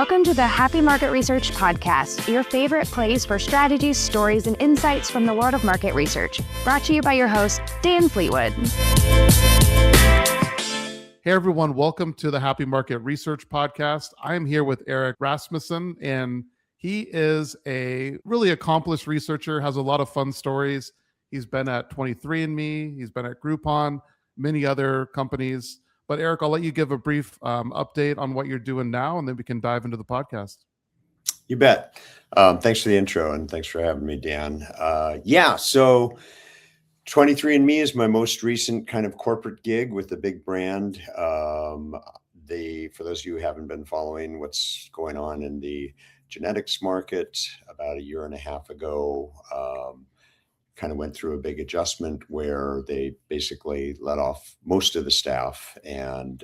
Welcome to the Happy Market Research Podcast, your favorite place for strategies, stories, and insights from the world of market research. Brought to you by your host, Dan Fleetwood. Hey everyone, welcome to the Happy Market Research Podcast. I'm here with Eric Rasmussen, and he is a really accomplished researcher, has a lot of fun stories. He's been at 23andMe, he's been at Groupon, many other companies. But Eric, I'll let you give a brief update on what you're doing now, and then we can dive into the podcast. You bet. Thanks for the intro, and thanks for having me, Dan. So 23andMe is my most recent kind of corporate gig with the big brand. For those of you who haven't been following what's going on in the genetics market, about a year and a half ago, kind of went through a big adjustment where they basically let off most of the staff, and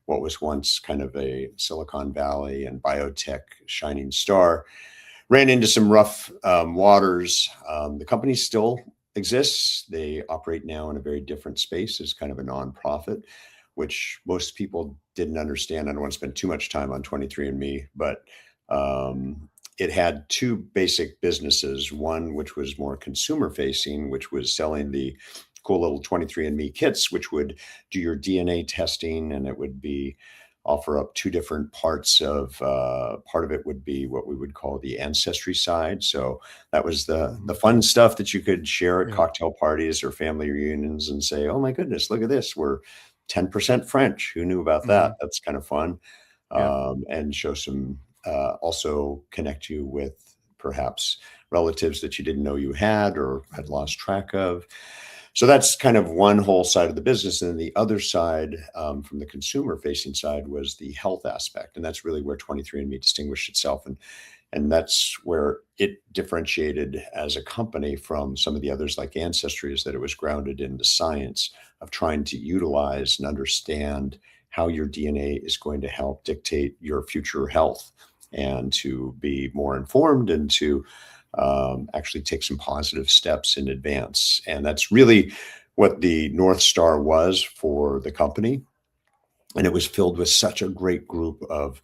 what was once kind of a Silicon Valley and biotech shining star ran into some rough waters. The company still exists. They operate now in a very different space as kind of a nonprofit, which most people didn't understand. I don't want to spend too much time on 23andMe, but it had two basic businesses, one which was more consumer facing, which was selling the cool little 23andMe kits, which would do your DNA testing, and it would offer up two different parts of, part of it would be what we would call the ancestry side. So that was the fun stuff that you could share at cocktail parties or family reunions and say, oh my goodness, look at this. We're 10% French. Who knew about that? That's kind of fun. And show some, also connect you with perhaps relatives that you didn't know you had or had lost track of. So that's kind of one whole side of the business. And then the other side, from the consumer facing side, was the health aspect. And that's really where 23andMe distinguished itself. And that's where it differentiated as a company from some of the others like Ancestry, is that it was grounded in the science of trying to utilize and understand how your DNA is going to help dictate your future health, and to be more informed and to actually take some positive steps in advance. And that's really what the North Star was for the company. And it was filled with such a great group of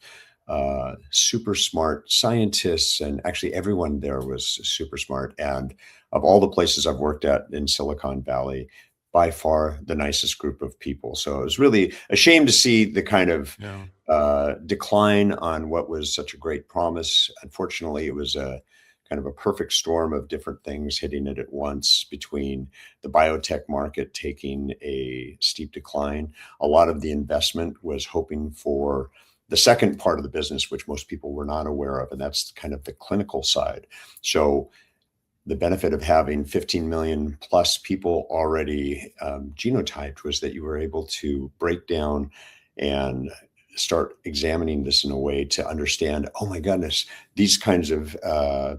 super smart scientists, and actually everyone there was super smart. And of all the places I've worked at in Silicon Valley, by far the nicest group of people. So it was really a shame to see the kind of decline on what was such a great promise. Unfortunately, it was a kind of a perfect storm of different things hitting it at once, between the biotech market taking a steep decline. A lot of the investment was hoping for the second part of the business, which most people were not aware of, and that's kind of the clinical side. So the benefit of having 15 million plus people already genotyped was that you were able to break down and start examining this in a way to understand, oh my goodness, these kinds of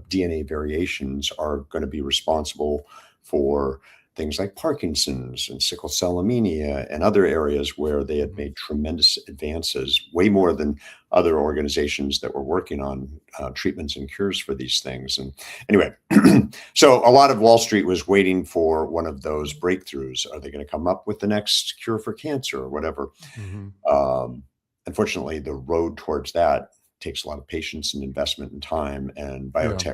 DNA variations are going to be responsible for things like Parkinson's and sickle cell anemia and other areas where they had made tremendous advances, way more than other organizations that were working on treatments and cures for these things. And anyway, so a lot of Wall Street was waiting for one of those breakthroughs. Are they going to come up with the next cure for cancer or whatever? Unfortunately, the road towards that takes a lot of patience and investment and time, and biotech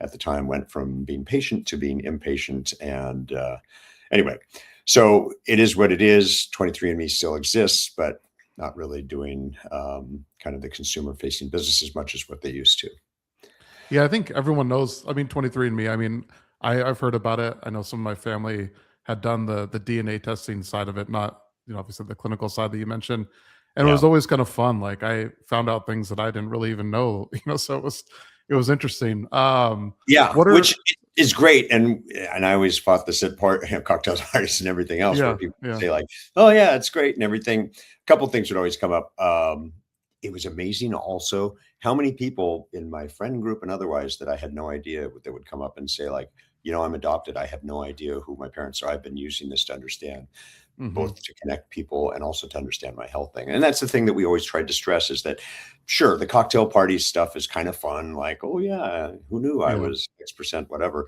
at the time went from being patient to being impatient. And anyway, so it is what it is. 23andMe still exists, but not really doing kind of the consumer facing business as much as what they used to. Yeah, I think everyone knows. I mean, 23andMe, I mean, I've heard about it. I know some of my family had done the DNA testing side of it, not, obviously the clinical side that you mentioned. And it was always kind of fun. Like, I found out things that I didn't really even know, so it was interesting. Which is great. And I always fought this at cocktail parties and everything else, where people say like, oh yeah, it's great and everything. A couple of things would always come up. It was amazing also how many people in my friend group and otherwise that I had no idea that would come up and say like, I'm adopted. I have no idea who my parents are. I've been using this to understand, both to connect people and also to understand my health thing. And that's the thing that we always tried to stress, is that, sure, the cocktail party stuff is kind of fun. Like, oh yeah, who knew I was X%, whatever.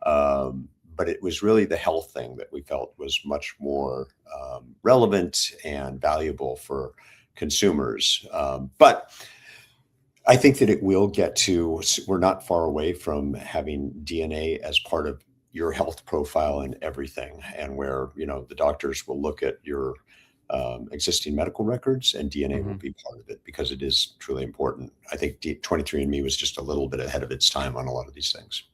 But it was really the health thing that we felt was much more relevant and valuable for consumers. But I think that it will get to, we're not far away from having DNA as part of your health profile and everything. And where, the doctors will look at your existing medical records, and DNA will Hmm. be part of it because it is truly important. I think 23andMe was just a little bit ahead of its time on a lot of these things.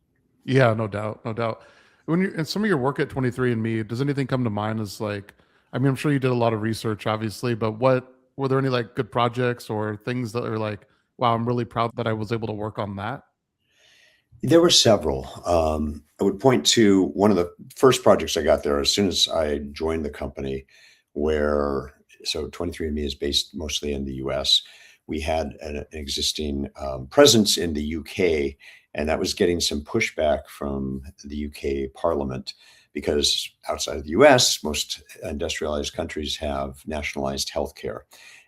Yeah, no doubt, no doubt. When you in some of your work at 23andMe, does anything come to mind as like, I mean, I'm sure you did a lot of research, obviously, but what were there any like good projects or things that are like, wow, I'm really proud that I was able to work on that? There were several. I would point to one of the first projects I got there as soon as I joined the company, where 23andMe is based mostly in the US. We had an existing presence in the UK, and that was getting some pushback from the UK Parliament because outside of the US, most industrialized countries have nationalized healthcare.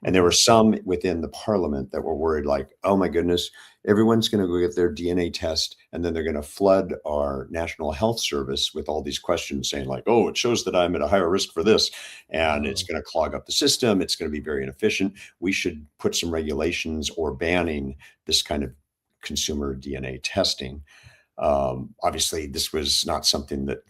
And there Hmm. were some within the Parliament that were worried, like, oh my goodness, everyone's going to go get their DNA test, and then they're going to flood our National Health Service with all these questions saying, like, oh, it shows that I'm at a higher risk for this, and it's going to clog up the system. It's going to be very inefficient. We should put some regulations or banning this kind of consumer DNA testing. Obviously, this was not something that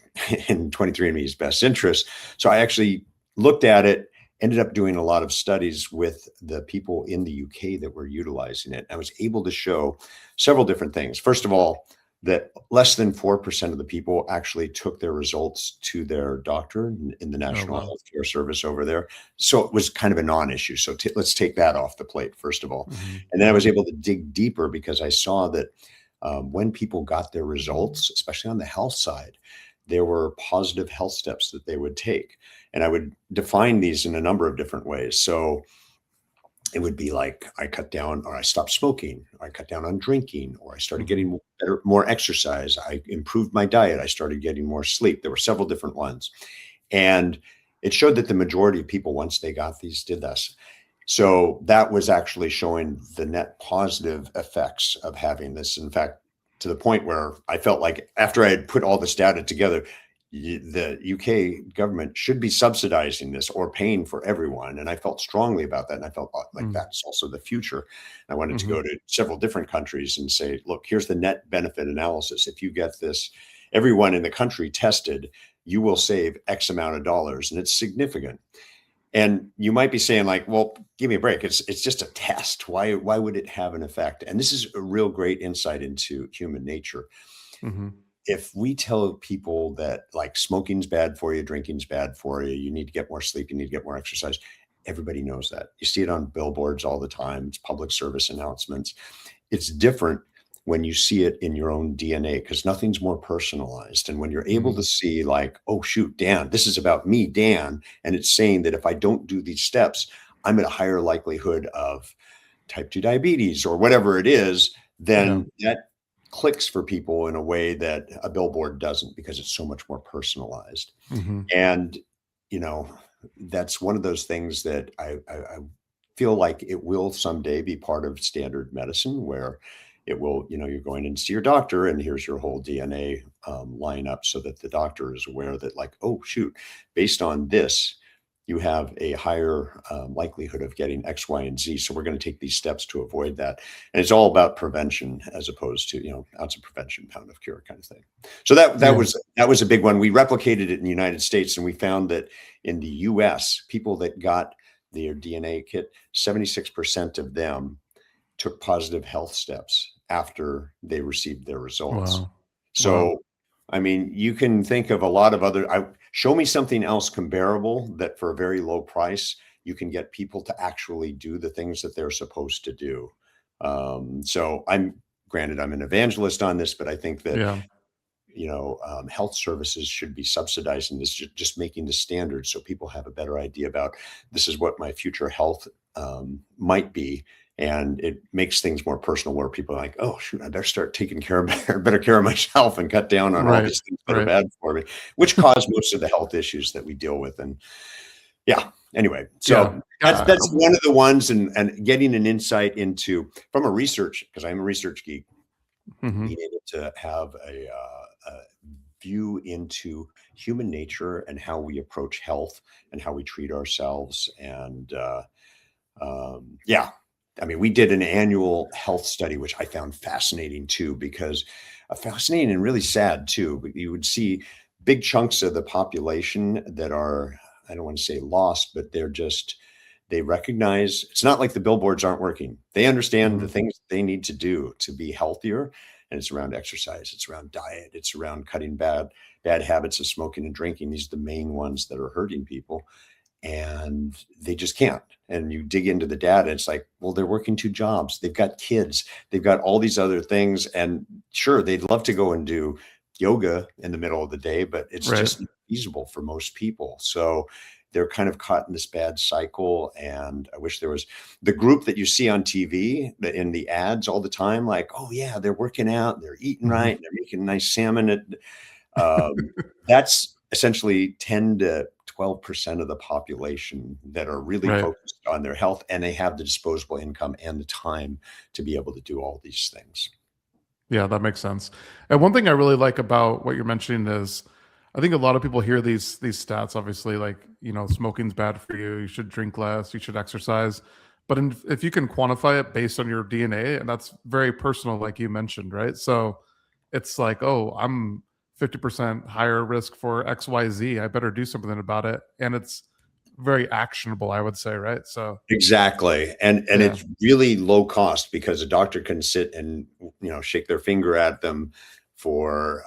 in 23andMe's best interest. So I actually looked at it, ended up doing a lot of studies with the people in the UK that were utilizing it. I was able to show several different things. First of all, that less than 4% of the people actually took their results to their doctor in the Oh National wow. Healthcare Service over there. So it was kind of a non-issue. So let's take that off the plate, first of all. Hmm. And then I Hmm. was able to dig deeper because I saw that when people got their results, especially on the health side, there were positive health steps that they would take. And I would define these in a number of different ways. So it would be like I cut down, or I stopped smoking, or I cut down on drinking, or I started Hmm. getting more exercise. I improved my diet. I started getting more sleep. There were several different ones. And it showed that the majority of people, once they got these, did this. So that was actually showing the net positive effects of having this. In fact, to the point where I felt like after I had put all this data together, the UK government should be subsidizing this or paying for everyone. And I felt strongly about that. And I felt like that's also the future. I wanted to Hmm. go to several different countries and say, look, here's the net benefit analysis. If you get this, everyone in the country tested, you will save X amount of dollars. And it's significant. And you might be saying, like, well, give me a break. It's just a test. Why would it have an effect? And this is a real great insight into human nature. Hmm. If we tell people that, like, smoking's bad for you, drinking's bad for you, you need to get more sleep, you need to get more exercise, everybody knows that. You see it on billboards all the time. It's public service announcements. It's different when you see it in your own DNA because nothing's more personalized. And when you're able Hmm. to see, like, oh, shoot, Dan, this is about me, Dan. And it's saying that if I don't do these steps, I'm at a higher likelihood of type 2 diabetes or whatever it is, Yeah. then that clicks for people in a way that a billboard doesn't because it's so much more personalized. Hmm. And, you know, that's one of those things that I feel like it will someday be part of standard medicine where it will, you're going in to see your doctor and here's your whole DNA lineup so that the doctor is aware that, like, oh, shoot, based on this, you have a higher likelihood of getting X, Y, and Z. So we're going to take these steps to avoid that. And it's all about prevention as opposed to, ounce of prevention, pound of cure kind of thing. So Yeah. that was a big one. We replicated it in the United States, and we found that in the US, people that got their DNA kit, 76% of them took positive health steps after they received their results. Wow. Wow. So, I mean, you can think of a lot of show me something else comparable that for a very low price, you can get people to actually do the things that they're supposed to do. So granted, I'm an evangelist on this, but I think that, Yeah. health services should be subsidizing this, just making the standard so people have a better idea about this is what my future health might be. And it makes things more personal where people are like, oh, shoot, I better start taking better care of myself and cut down on all Right. these things that are Right. bad for me, which cause most of the health issues that we deal with. And yeah, anyway, Yeah. so Yeah. that's one of the ones, and getting an insight into from a research, because I'm a research geek, Hmm. being able to have a view into human nature and how we approach health and how we treat ourselves. And yeah, I mean, we did an annual health study, which I found fascinating too, because fascinating and really sad too. But you would see big chunks of the population that are, I don't want to say lost, but they recognize it's not like the billboards aren't working. They understand the things they need to do to be healthier. And it's around exercise, it's around diet, it's around cutting bad habits of smoking and drinking. These are the main ones that are hurting people. And they just can't. And you dig into the data, it's like, well, they're working 2 jobs. They've got kids. They've got all these other things. And sure, they'd love to go and do yoga in the middle of the day, but it's just not feasible for most people. So they're kind of caught in this bad cycle. And I wish there was the group that you see on TV in the ads all the time, like, oh yeah, they're working out, they're eating right, they're making nice salmon. That's essentially 10 to 12% of the population that are really focused on their health, and they have the disposable income and the time to be able to do all these things. Yeah, that makes sense. And one thing I really like about what you're mentioning is, I think a lot of people hear these stats, obviously, like, smoking's bad for you, you should drink less, you should exercise. But if you can quantify it based on your DNA, and that's very personal, like you mentioned, right? So it's like, oh, I'm 50% higher risk for XYZ. I better do something about it. And it's very actionable, I would say, right? So exactly. And it's really low cost, because a doctor can sit and, shake their finger at them for,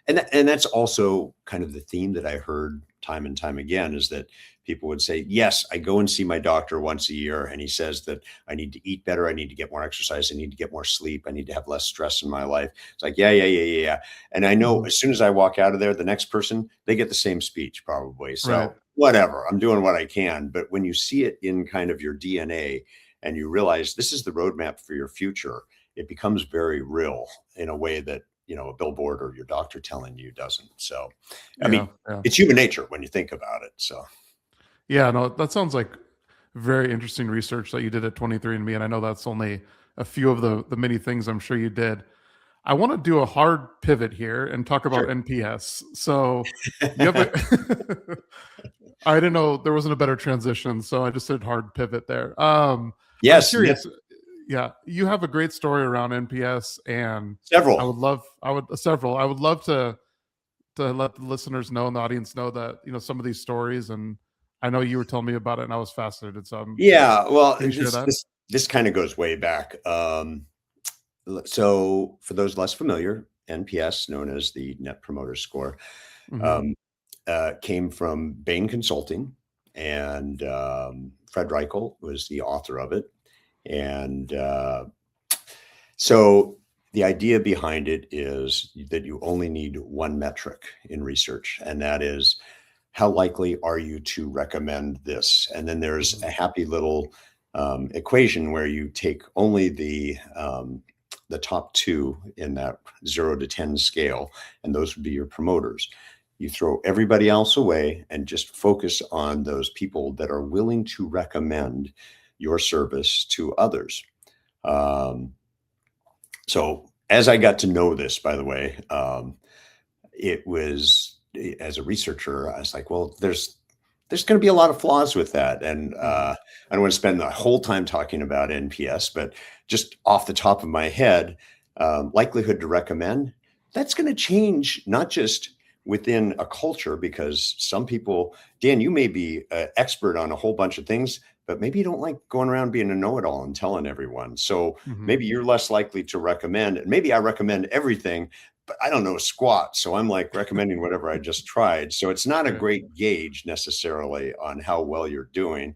and that's also kind of the theme that I heard time and time again, is that people would say, yes, I go and see my doctor once a year, and he says that I need to eat better, I need to get more exercise, I need to get more sleep, I need to have less stress in my life. It's like, yeah. And I know as soon as I walk out of there, the next person, they get the same speech probably. So whatever, I'm doing what I can. But when you see it in kind of your DNA and you realize this is the roadmap for your future, it becomes very real in a way that, a billboard or your doctor telling you doesn't. So, I mean, it's human nature when you think about it. So, yeah, no, that sounds like very interesting research that you did at 23andMe. And I know that's only a few of the many things I'm sure you did. I want to do a hard pivot here and talk about NPS. So you have I didn't know there wasn't a better transition, so I just did hard pivot there. Yes. I'm curious. Yeah, you have a great story around NPS, and several. I would love to let the listeners know and the audience know that some of these stories, and I know you were telling me about it, and I was fascinated. So well, this kind of goes way back. So for those less familiar, NPS, known as the Net Promoter Score, came from Bain Consulting, and Fred Reichel was the author of it. And so the idea behind it is that you only need one metric in research, and that is, how likely are you to recommend this? And then there's a happy little equation where you take only the top 2 in that 0 to 10 scale, and those would be your promoters. You throw everybody else away and just focus on those people that are willing to recommend your service to others. So as I got to know this, by the way, it was, as a researcher, I was like, well, there's going to be a lot of flaws with that. And I don't want to spend the whole time talking about NPS, but just off the top of my head, likelihood to recommend, that's going to change, not just within a culture, because some people, Dan, you may be an expert on a whole bunch of things, but maybe you don't like going around being a know-it-all and telling everyone. So maybe you're less likely to recommend, and maybe I recommend everything, but I don't know squat. So I'm like recommending whatever I just tried. So it's not a great gauge necessarily on how well you're doing.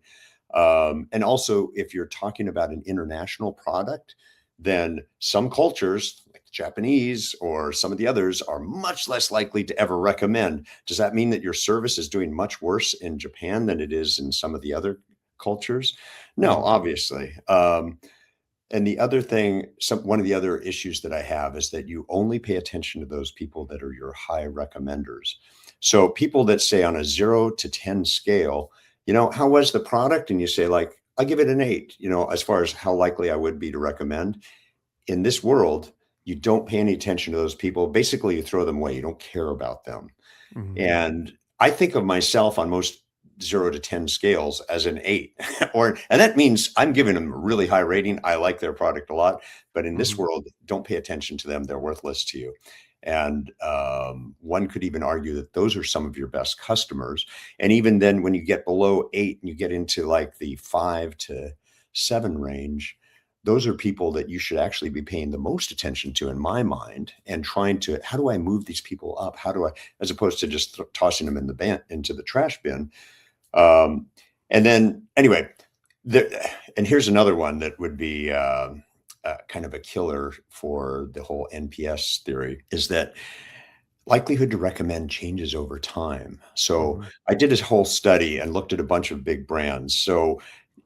And also, if you're talking about an international product, then some cultures, like the Japanese or some of the others, are much less likely to ever recommend. Does that mean that your service is doing much worse in Japan than it is in some of the other cultures? No, obviously. And the other thing, one of the other issues that I have is that you only pay attention to those people that are your high recommenders. So people that say on a 0 to 10 scale, how was the product? And you say, like, I give it an 8, as far as how likely I would be to recommend. In this world, you don't pay any attention to those people. Basically, you throw them away. You don't care about them. And I think of myself on most 0 to 10 scales as an 8 and that means I'm giving them a really high rating. I like their product a lot, but in this world, don't pay attention to them. They're worthless to you. And one could even argue that those are some of your best customers. And even then, when you get below 8 and you get into like the 5 to 7 range, those are people that you should actually be paying the most attention to, in my mind, and trying to, how do I move these people up? How do I, as opposed to just tossing them in the into the trash bin. And then anyway, and here's another one that would be kind of a killer for the whole NPS theory, is that likelihood to recommend changes over time. So I did a whole study and looked at a bunch of big brands. So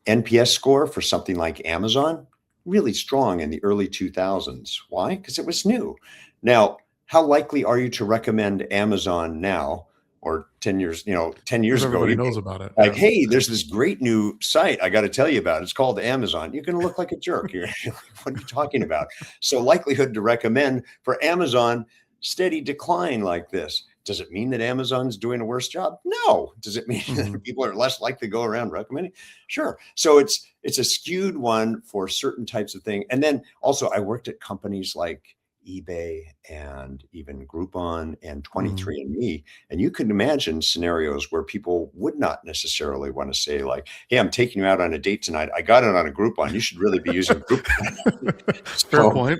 NPS score for something like Amazon, really strong in the early 2000s. Why? Because it was new. Now, how likely are you to recommend Amazon now, or 10 years, 10 years ago? Everybody knows about it. Like, hey, there's this great new site I got to tell you about. It's called Amazon. You're going to look like a jerk. You're like, what are you talking about? So likelihood to recommend for Amazon, steady decline like this. Does it mean that Amazon's doing a worse job? No. Does it mean that people are less likely to go around recommending? Sure. So it's a skewed one for certain types of things. And then also I worked at companies like eBay and even Groupon and 23andMe. And you can imagine scenarios where people would not necessarily want to say like, hey, I'm taking you out on a date tonight. I got it on a Groupon. You should really be using Groupon. Fair point.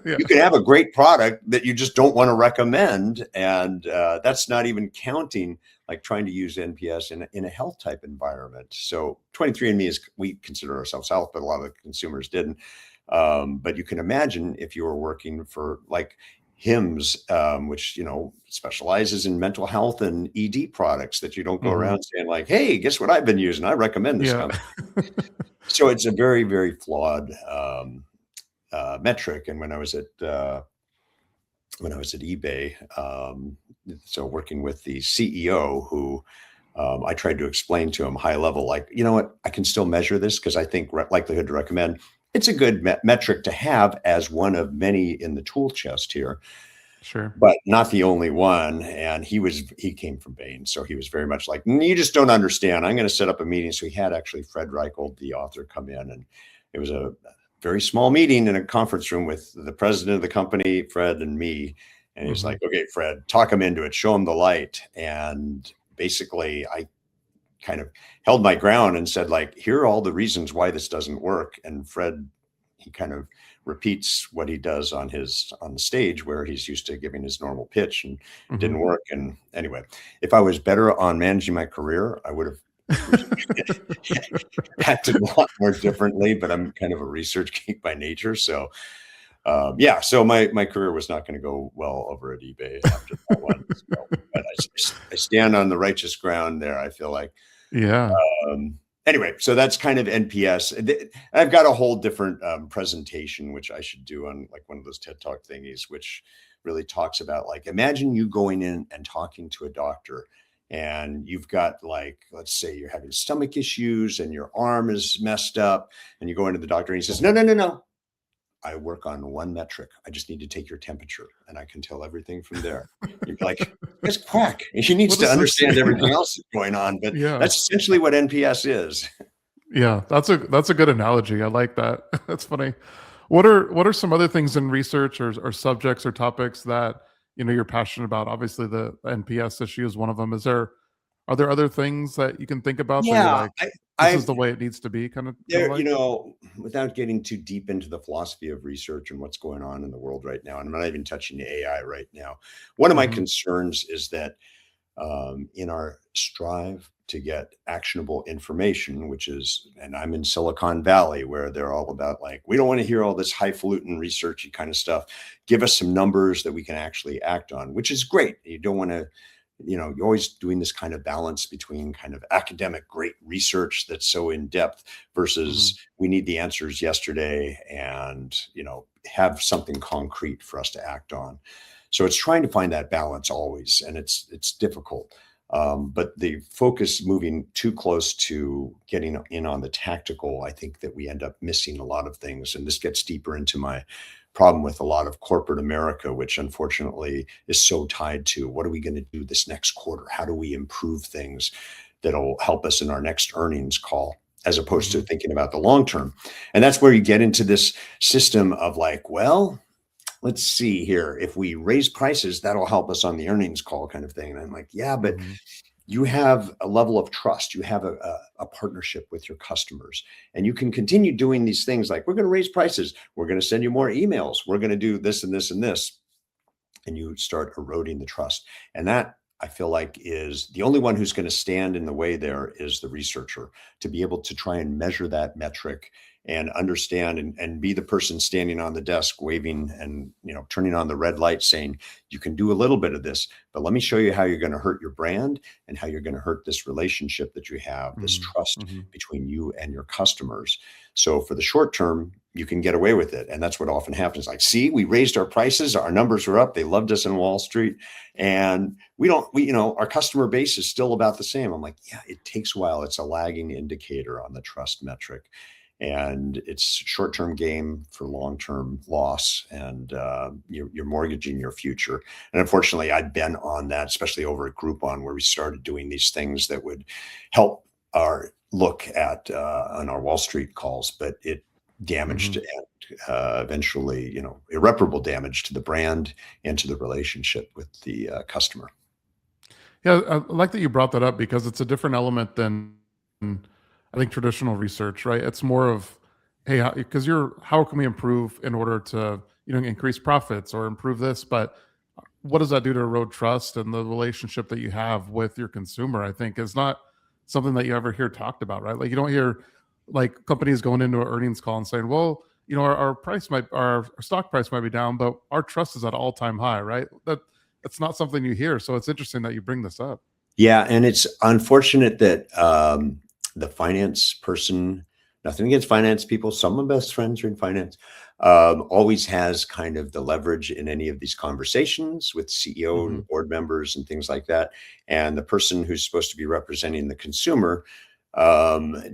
Yeah. You can have a great product that you just don't want to recommend. And that's not even counting like trying to use NPS in a health type environment. So 23andMe is, we consider ourselves health, but a lot of the consumers didn't. But you can imagine if you were working for like HIMSS, which, specializes in mental health and ED products, that you don't go around saying like, hey, guess what I've been using? I recommend this company. So it's a very, very flawed metric. And when I was at eBay, so working with the CEO who, I tried to explain to him high level, like, you know what, I can still measure this because I think likelihood to recommend, it's a good metric to have as one of many in the tool chest here. Sure. But not the only one. And he came from Bain. So he was very much like, you just don't understand. I'm going to set up a meeting. So he had actually Fred Reichelt, the author, come in, and it was a very small meeting in a conference room with the president of the company, Fred, and me. And he's like, okay, Fred, talk him into it, show him the light. And basically I kind of held my ground and said, like, here are all the reasons why this doesn't work. And Fred, he kind of repeats what he does on the stage, where he's used to giving his normal pitch, and it didn't work. And anyway, if I was better on managing my career, I would have acted a lot more differently, but I'm kind of a research geek by nature. So so my career was not going to go well over at eBay after that one. So, but I stand on the righteous ground there, I feel like. Yeah. Anyway, so that's kind of NPS. I've got a whole different presentation, which I should do on like one of those TED Talk thingies, which really talks about, like, imagine you going in and talking to a doctor, and you've got, like, let's say you're having stomach issues and your arm is messed up, and you go into the doctor and he says, no. I work on one metric. I just need to take your temperature and I can tell everything from there. You're like, it's quack. He needs to understand everything else that's going on. But that's essentially what NPS is. Yeah, that's a good analogy. I like that. That's funny. What are some other things in research or subjects or topics that you're passionate about? Obviously the NPS issue is one of them. Are there other things that you can think about? Yeah, this is the way it needs to be, kind of there, without getting too deep into the philosophy of research and what's going on in the world right now, and I'm not even touching the AI right now. One of my concerns is that in our strive to get actionable information, and I'm in Silicon Valley, where they're all about, like, we don't want to hear all this highfalutin researchy kind of stuff. Give us some numbers that we can actually act on, which is great. You don't want to, you're always doing this kind of balance between kind of academic great research that's so in depth versus we need the answers yesterday and, have something concrete for us to act on. So it's trying to find that balance always. And it's difficult. But the focus moving too close to getting in on the tactical, I think that we end up missing a lot of things. And this gets deeper into my problem with a lot of corporate America, which unfortunately is so tied to what are we going to do this next quarter? How do we improve things? that'll help us in our next earnings call, as opposed to thinking about the long term. And that's where you get into this system of like, well, let's see here. If we raise prices, that'll help us on the earnings call kind of thing. And I'm like, yeah, but you have a level of trust. You have a partnership with your customers, and you can continue doing these things like, we're going to raise prices. We're going to send you more emails. We're going to do this and this and this. And you start eroding the trust. And that, I feel like, is the only one who's going to stand in the way there is the researcher, to be able to try and measure that metric and understand and be the person standing on the desk waving and, turning on the red light saying, you can do a little bit of this, but let me show you how you're going to hurt your brand and how you're going to hurt this relationship that you have, this trust between you and your customers. So for the short term, you can get away with it. And that's what often happens. Like, see, we raised our prices, our numbers were up. They loved us in Wall Street. And our customer base is still about the same. I'm like, yeah, it takes a while. It's a lagging indicator on the trust metric. And it's short-term game for long-term loss, and you're mortgaging your future. And unfortunately, I've been on that, especially over at Groupon, where we started doing these things that would help our look at on our Wall Street calls, but it damaged and eventually, irreparable damage to the brand and to the relationship with the customer. Yeah, I like that you brought that up, because it's a different element than, I think, traditional research, right? It's more of, hey, because how can we improve in order to, increase profits or improve this? But what does that do to erode trust and the relationship that you have with your consumer? I think is not something that you ever hear talked about, right? Like, you don't hear like companies going into an earnings call and saying, well, our stock price might be down, but our trust is at all-time high, right? That's not something you hear. So it's interesting that you bring this up. Yeah, and it's unfortunate that the finance person, nothing against finance people, some of my best friends are in finance, always has kind of the leverage in any of these conversations with CEO and board members and things like that. And the person who's supposed to be representing the consumer,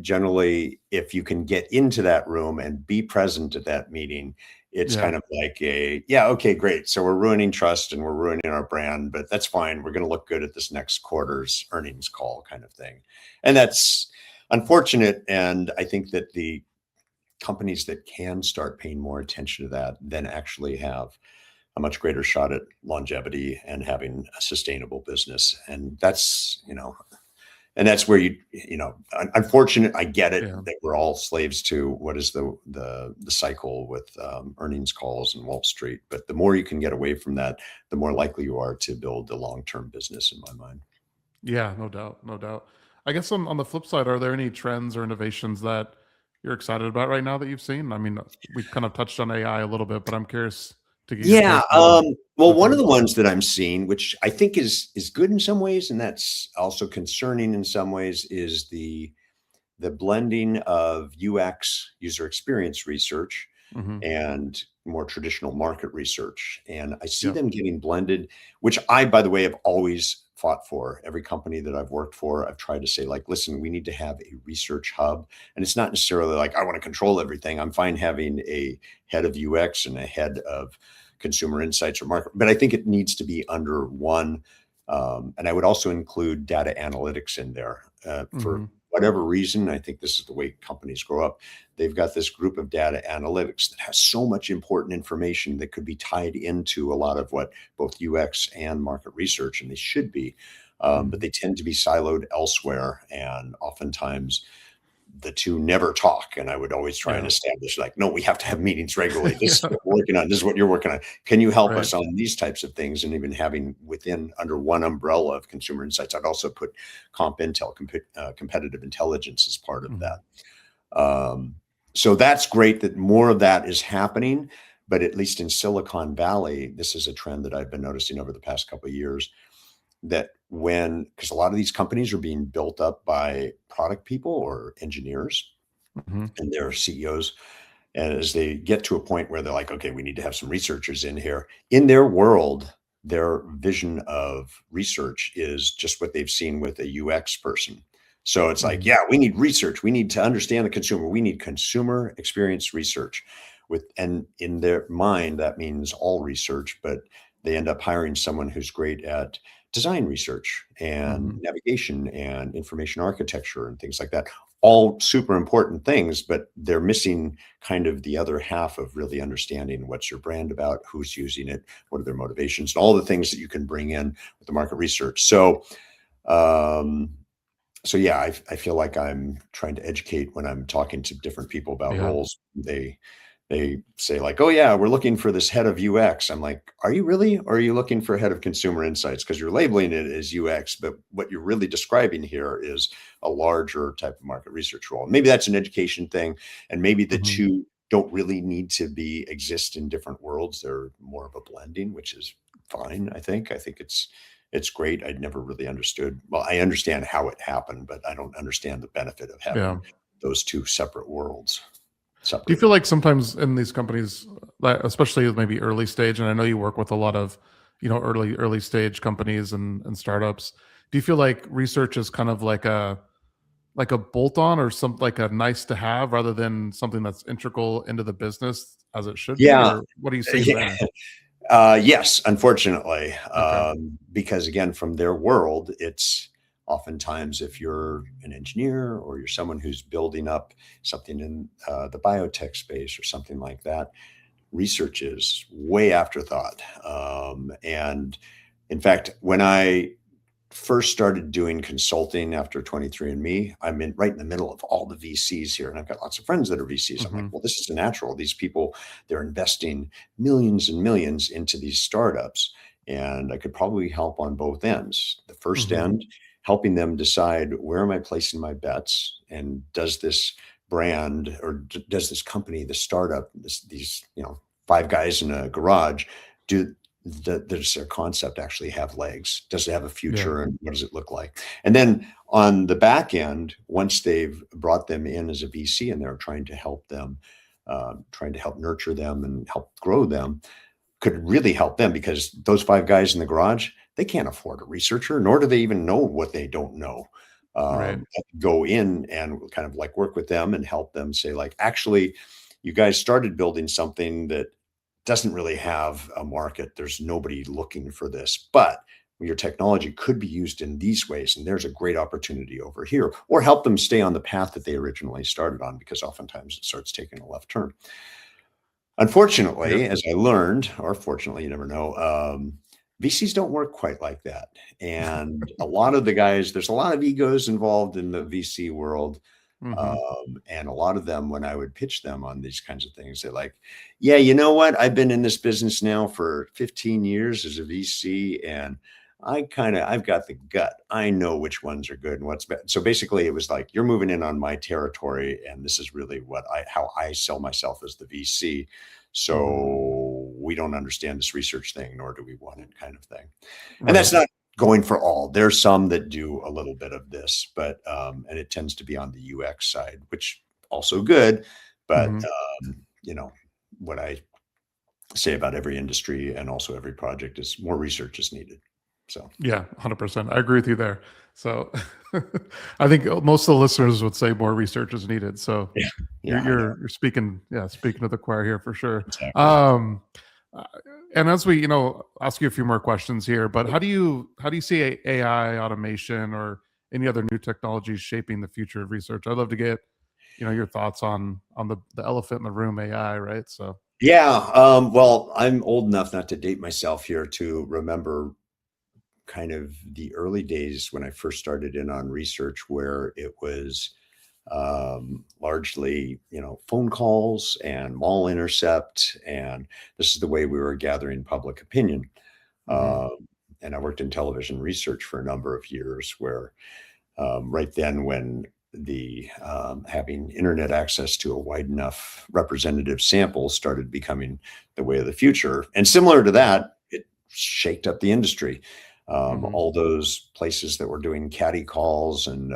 generally, if you can get into that room and be present at that meeting, it's kind of like okay, great. So we're ruining trust and we're ruining our brand, but that's fine. We're going to look good at this next quarter's earnings call kind of thing. And that's unfortunate. And I think that the companies that can start paying more attention to that then actually have a much greater shot at longevity and having a sustainable business. And that's, and that's where unfortunate, I get it, that we're all slaves to what is the cycle with earnings calls and Wall Street. But the more you can get away from that, the more likely you are to build a long-term business, in my mind. Yeah, no doubt. I guess on the flip side, are there any trends or innovations that you're excited about right now that you've seen? I mean, we've kind of touched on AI a little bit, but I'm curious to get your take on well, one of the ones that I'm seeing, which I think is good in some ways, and that's also concerning in some ways, is the blending of UX, user experience research, and more traditional market research. And I see them getting blended, which I, by the way, have always fought for. Every company that I've worked for, I've tried to say, like, listen, we need to have a research hub. And it's not necessarily like I want to control everything. I'm fine having a head of UX and a head of consumer insights or market, but I think it needs to be under one. And I would also include data analytics in there for whatever reason. I think this is the way companies grow up. They've got this group of data analytics that has so much important information that could be tied into a lot of what both UX and market research, and they should be, but they tend to be siloed elsewhere. And oftentimes the two never talk. And I would always try and establish, like, no, we have to have meetings regularly. This is what we're working on. This is what you're working on. Can you help us on these types of things? And even having under one umbrella of consumer insights, I'd also put comp intel, competitive intelligence as part of that. So that's great that more of that is happening. But at least in Silicon Valley, this is a trend that I've been noticing over the past couple of years, that because a lot of these companies are being built up by product people or engineers and their CEOs. And as they get to a point where they're like, okay, we need to have some researchers in here, in their world, their vision of research is just what they've seen with a UX person. So it's like, we need research. We need to understand the consumer. We need consumer experience research and in their mind, that means all research, but they end up hiring someone who's great at design research and Mm-hmm. navigation and information architecture and things like that. All super important things, but they're missing kind of the other half of really understanding what's your brand about, who's using it, what are their motivations, and all the things that you can bring in with the market research. Um, so yeah, I feel like I'm trying to educate when I'm talking to different people about Yeah. roles. They say like, oh yeah, we're looking for this head of UX. I'm like, are you really? Or are you looking for a head of consumer insights? Because you're labeling it as UX, but what you're really describing here is a larger type of market research role. Maybe that's an education thing, and maybe the Mm-hmm. two don't really need to exist in different worlds. They're more of a blending, which is fine. I think it's great. I'd never really understood. Well, I understand how it happened, but I don't understand the benefit of Yeah. having those two separate worlds Do you separated. feel like sometimes in these companies, like especially maybe early stage, and I know you work with a lot of, early stage companies and startups. Do you feel like research is kind of like a bolt on or something like a nice to have rather than something that's integral into the business as it should be? Yeah. Or what are you seeing Yeah. there? Yes, unfortunately, Okay. because again, from their world, it's oftentimes if you're an engineer or you're someone who's building up something in the biotech space or something like that, research is way afterthought. And in fact, when I first started doing consulting after 23andMe, I'm right in the middle of all the VCs here. And I've got lots of friends that are VCs. I'm like, Mm-hmm. well, this is a natural. These people, they're investing millions and millions into these startups. And I could probably help on both ends. The first Mm-hmm. end, helping them decide where am I placing my bets? And does this brand or does this company, the startup, these, five guys in a garage, does their concept actually have legs? Does it have a Yeah. future, and what does it look like? And then on the back end, once they've brought them in as a VC and they're trying to help them, trying to help nurture them and help grow them, could really help them because those five guys in the garage, they can't afford a researcher, nor do they even know what they don't know. Right. Go in and kind of like work with them and help them say like, actually, you guys started building something that doesn't really have a market. There's nobody looking for this, but your technology could be used in these ways. And there's a great opportunity over here, or help them stay on the path that they originally started on, because oftentimes it starts taking a left turn. Yeah. Unfortunately, as I learned, or fortunately, you never know, VCs don't work quite like that. And a lot of the guys, there's a lot of egos involved in the VC world. Mm-hmm. And a lot of them, when I would pitch them on these kinds of things, they're like, yeah, you know what? I've been in this business now for 15 years as a VC, and I've got the gut. I know which ones are good and what's bad. So basically it was like, you're moving in on my territory. And this is really how I sell myself as the VC. Mm-hmm. So we don't understand this research thing, nor do we want it, kind of thing. And Right. that's not going for all. There's some that do a little bit of this, but and it tends to be on the UX side, which also good. But Mm-hmm. what I say about every industry and also every project is more research is needed. So Yeah, 100%. I agree with you there. So I think most of the listeners would say more research is needed. So yeah, you're yeah, I know you're speaking, speaking to the choir here for sure. exactly. Um uh, and as we, ask you a few more questions here, but how do you see AI automation or any other new technologies shaping the future of research? I'd love to get, your thoughts on the elephant in the room, AI, right? So Yeah. Well, I'm old enough not to date myself here to remember kind of the early days when I first started in on research, where it was largely, phone calls and mall intercept. And this is the way we were gathering public opinion. mhm, Um, and I worked in television research for a number of years where right then when the having internet access to a wide enough representative sample started becoming the way of the future. And similar to that, it shaked up the industry. mhm, All those places that were doing caddy calls and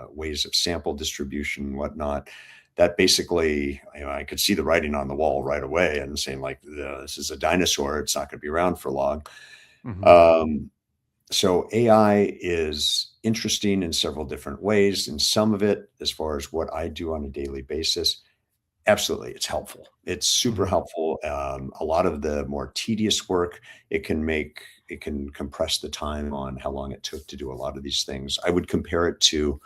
ways of sample distribution and whatnot, that basically, I could see the writing on the wall right away and saying like, this is a dinosaur. It's not going to be around for long. mhm, Um, so AI is interesting in several different ways, and some of it, as far as what I do on a daily basis, Absolutely. It's helpful. It's super helpful. A lot of the more tedious work, it can compress the time on how long it took to do a lot of these things. I would compare it to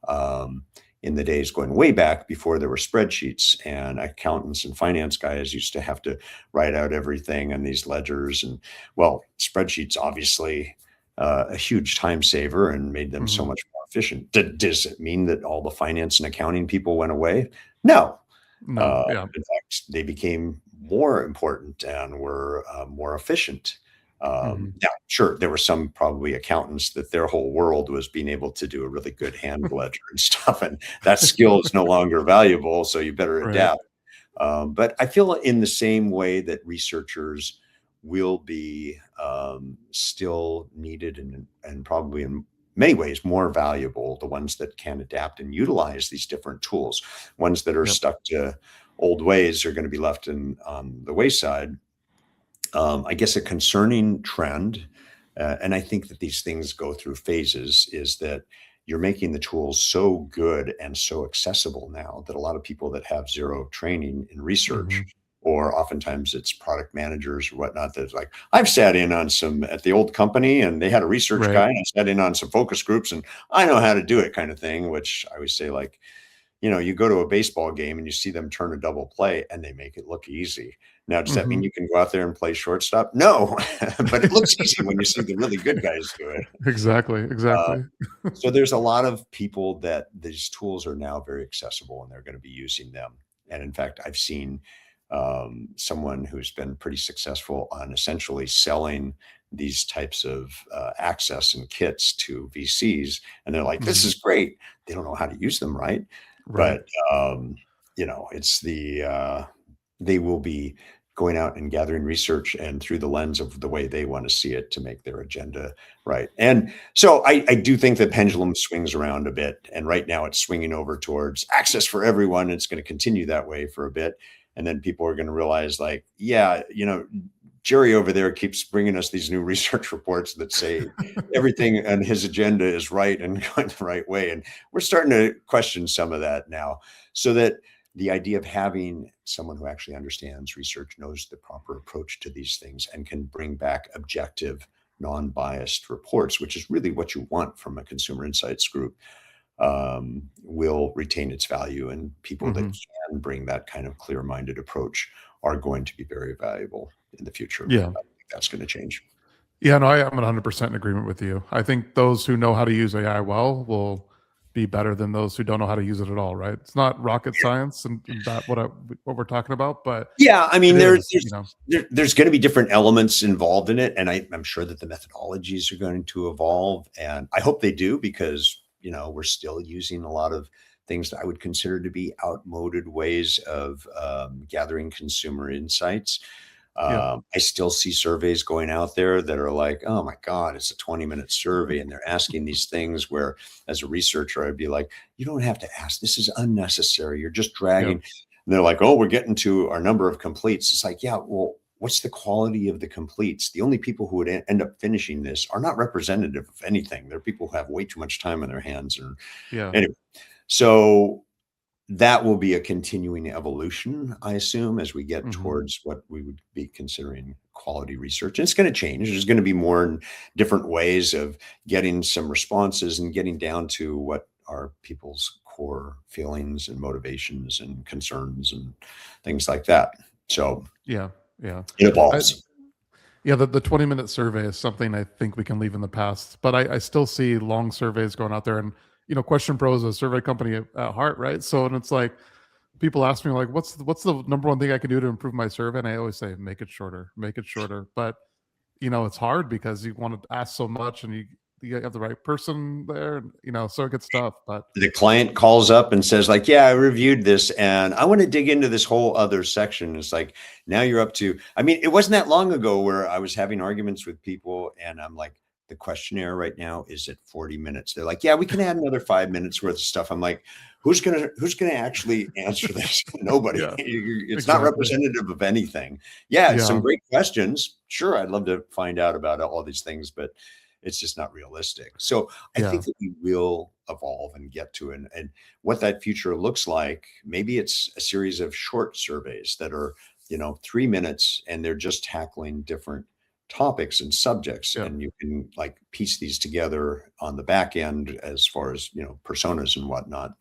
um, in the days going way back before there were spreadsheets, and accountants and finance guys used to have to write out everything on these ledgers. And well, spreadsheets obviously a huge time saver and made them so much more efficient. Does it mean that all the finance and accounting people went away? No. No, yeah. In fact, they became more important and were more efficient. Now, sure, there were some probably accountants that their whole world was being able to do a really good hand ledger and stuff, and that skill is no longer valuable, so you better Right. adapt. But I feel in the same way that researchers will be still needed and probably in many ways more valuable, the ones that can adapt and utilize these different tools. Ones that are stuck to old ways are going to be left on the wayside. I guess a concerning trend, and I think that these things go through phases, is that you're making the tools so good and so accessible now that a lot of people that have zero training in research, or oftentimes it's product managers or whatnot, that's like, I've sat in on some at the old company and they had a research guy, and I sat in on some focus groups and I know how to do it, kind of thing, which I always say, like, you go to a baseball game and you see them turn a double play and they make it look easy. Now, does that mean you can go out there and play shortstop? No, but it looks easy when you see the really good guys do it. Exactly. So there's a lot of people that these tools are now very accessible and they're going to be using them. And in fact, I've seen someone who's been pretty successful on essentially selling these types of access and kits to VCs. And they're like, this is great. They don't know how to use them, right? But, it's they will be going out and gathering research and through the lens of the way they want to see it to make their agenda right. And so I do think the pendulum swings around a bit. And right now it's swinging over towards access for everyone. It's going to continue that way for a bit. And then people are going to realize, like, Jerry over there keeps bringing us these new research reports that say everything on his agenda is right and going the right way. And we're starting to question some of that now, so that the idea of having someone who actually understands research, knows the proper approach to these things, and can bring back objective, non-biased reports, which is really what you want from a consumer insights group, will retain its value. And people that can bring that kind of clear-minded approach are going to be very valuable in the future. Yeah. I think that's going to change. Yeah, no, I am 100% in agreement with you. I think those who know how to use AI well will be better than those who don't know how to use it at all, right? It's not rocket science and that what we're talking about, but I mean, there's going to be different elements involved in it, and I'm sure that the methodologies are going to evolve, and I hope they do, because we're still using a lot of things that I would consider to be outmoded ways of gathering consumer insights. I still see surveys going out there that are like, oh my God, it's a 20-minute survey. And they're asking these things where, as a researcher, I'd be like, you don't have to ask. This is unnecessary. You're just dragging. And they're like, oh, we're getting to our number of completes. It's like, yeah, well, what's the quality of the completes? The only people who would end up finishing this are not representative of anything. They're people who have way too much time on their hands. Anyway, so that will be a continuing evolution, I assume, as we get towards what we would be considering quality research. And it's going to change. There's going to be more different ways of getting some responses and getting down to what are people's core feelings and motivations and concerns and things like that. So it evolves. The 20-minute survey is something I think we can leave in the past, but I still see long surveys going out there. And Question Pro is a survey company at heart, right? So, and it's like, people ask me, like, what's the number one thing I can do to improve my survey? And I always say, make it shorter. But, it's hard because you want to ask so much, and you have the right person there, so it gets tough. But the client calls up and says, like, yeah, I reviewed this and I want to dig into this whole other section. It's like, now you're up to, it wasn't that long ago where I was having arguments with people and I'm like, the questionnaire right now is at 40 minutes. They're like, yeah, we can add another 5 minutes worth of stuff. I'm like, who's gonna actually answer this? Nobody. It's not representative of anything. Some great questions. Sure, I'd love to find out about all these things, but It's just not realistic. So I Yeah. think that we will evolve and get to it. And what that future looks like, maybe it's a series of short surveys that are, 3 minutes, and they're just tackling different topics and subjects, Yeah. and you can like piece these together on the back end as far as personas and whatnot.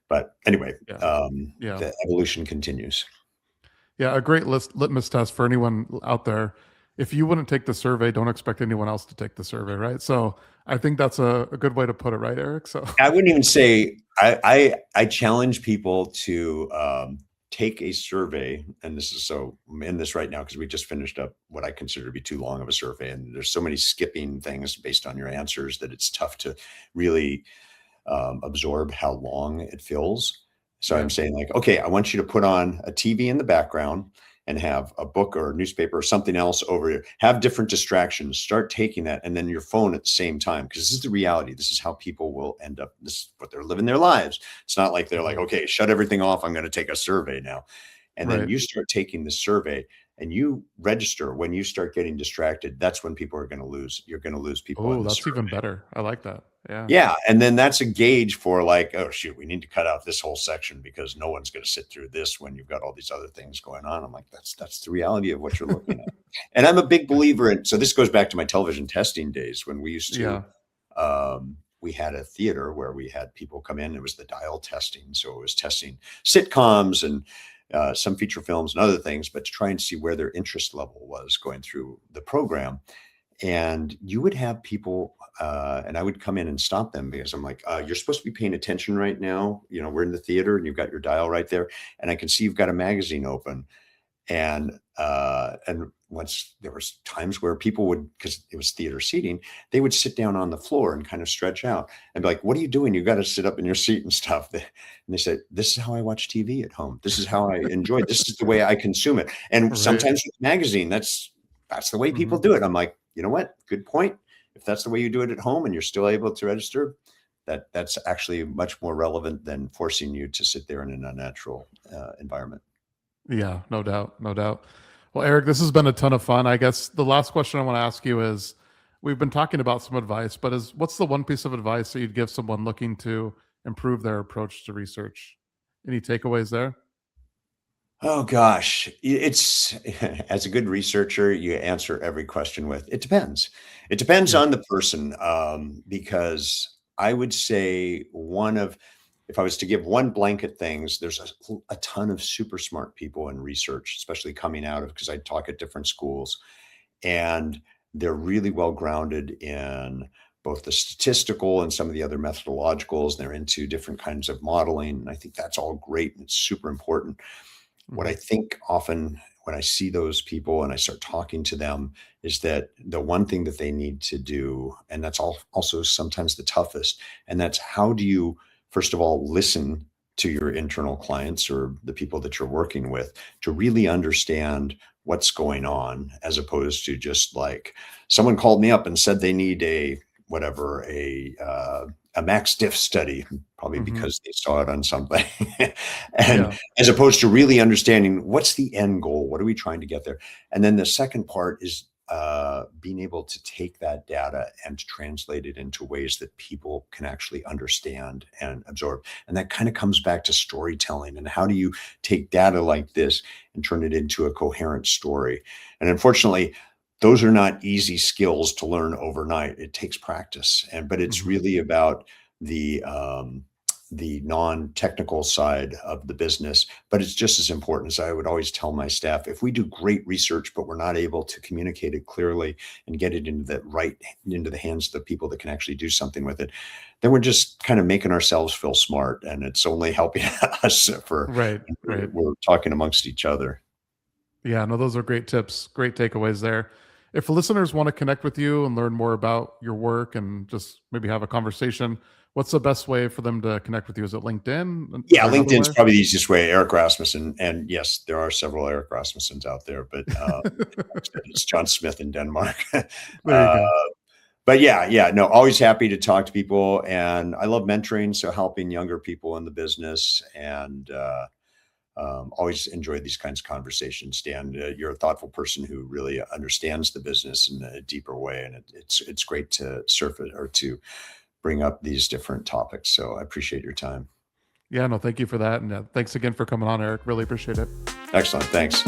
But anyway, Yeah. Yeah. the evolution continues. Yeah. A great litmus test for anyone out there. If you wouldn't take the survey, don't expect anyone else to take the survey, right? So I think that's a good way to put it, right, Eric? So I wouldn't even say I challenge people to take a survey, and this is so I'm in this right now because we just finished up what I consider to be too long of a survey, and there's so many skipping things based on your answers that it's tough to really absorb how long it feels. So yeah. I'm saying like, okay, I want you to put on a TV in the background and have a book or a newspaper or something else over here. Have different distractions. Start taking that, and then your phone at the same time, because this is the reality. This is how people will end up. This is what they're living their lives. It's not like they're like, Mhm. okay, shut everything off. I'm going to take a survey now. And then Right. you start taking the survey and you register when you start getting distracted. That's when people are going to lose. You're going to lose people Oh, in the that's survey. even better. I like that. Yeah. Yeah, and then that's a gauge for like, oh shoot, we need to cut out this whole section because no one's going to sit through this when you've got all these other things going on. I'm like, that's the reality of what you're looking at. And I'm a big believer in. So this goes back to my television testing days when we used to. Yeah. We had a theater where we had people come in. It was the dial testing, so it was testing sitcoms and some feature films and other things, but to try and see where their interest level was going through the program. And you would have people, and I would come in and stop them because I'm like, you're supposed to be paying attention right now. We're in the theater and you've got your dial right there. And I can see you've got a magazine open. And once there was times where people would, because it was theater seating, they would sit down on the floor and kind of stretch out and be like, what are you doing? You got to sit up in your seat and stuff. And they said, this is how I watch TV at home. This is how I enjoy it. This is the way I consume it. And Right. sometimes with magazine, that's the way people do it. I'm like, you know what? Good point. If that's the way you do it at home and you're still able to register, that's actually much more relevant than forcing you to sit there in an unnatural environment. Yeah, no doubt. No doubt. Well, Eric, this has been a ton of fun. I guess the last question I want to ask you is, we've been talking about some advice, but what's the one piece of advice that you'd give someone looking to improve their approach to research? Any takeaways there? Oh gosh, it's as a good researcher, you answer every question with it depends. It depends Yeah. on the person, because I would say if I was to give one blanket things, there's a ton of super smart people in research, especially coming out of because I talk at different schools, and they're really well grounded in both the statistical and some of the other methodologicals. They're into different kinds of modeling, and I think that's all great and it's super important. What I Mhm. think often when I see those people and I start talking to them is that the one thing that they need to do, and that's also sometimes the toughest, and that's how do you, first of all, listen to your internal clients or the people that you're working with to really understand what's going on, as opposed to just like someone called me up and said they need a max diff study, probably Mhm. because they saw it on something. And Yeah. as opposed to really understanding what's the end goal, what are we trying to get there? And then the second part is being able to take that data and to translate it into ways that people can actually understand and absorb. And that kind of comes back to storytelling. And how do you take data like this and turn it into a coherent story? And unfortunately, those are not easy skills to learn overnight. It takes practice, but it's Mhm. really about the non-technical side of the business. But it's just as important. As I would always tell my staff, if we do great research, but we're not able to communicate it clearly and get it into the hands of the people that can actually do something with it, then we're just kind of making ourselves feel smart, and it's only helping us Right. Right. we're talking amongst each other. Yeah, no, those are great tips, great takeaways there. If listeners want to connect with you and learn more about your work and just maybe have a conversation, what's the best way for them to connect with you? Is it LinkedIn? Is Yeah, there another LinkedIn's way? probably the easiest way. Eric Rasmussen, and yes, there are several Eric Rasmussens out there, but it's John Smith in Denmark. There you uh, go. but yeah, no, always happy to talk to people, and I love mentoring, so helping younger people in the business, and Always enjoyed these kinds of conversations, Dan. You're a thoughtful person who really understands the business in a deeper way, and it's great to surf it or to bring up these different topics. So I appreciate your time. Yeah, no, thank you for that. And thanks again for coming on, Eric. Really appreciate it. Excellent. Thanks.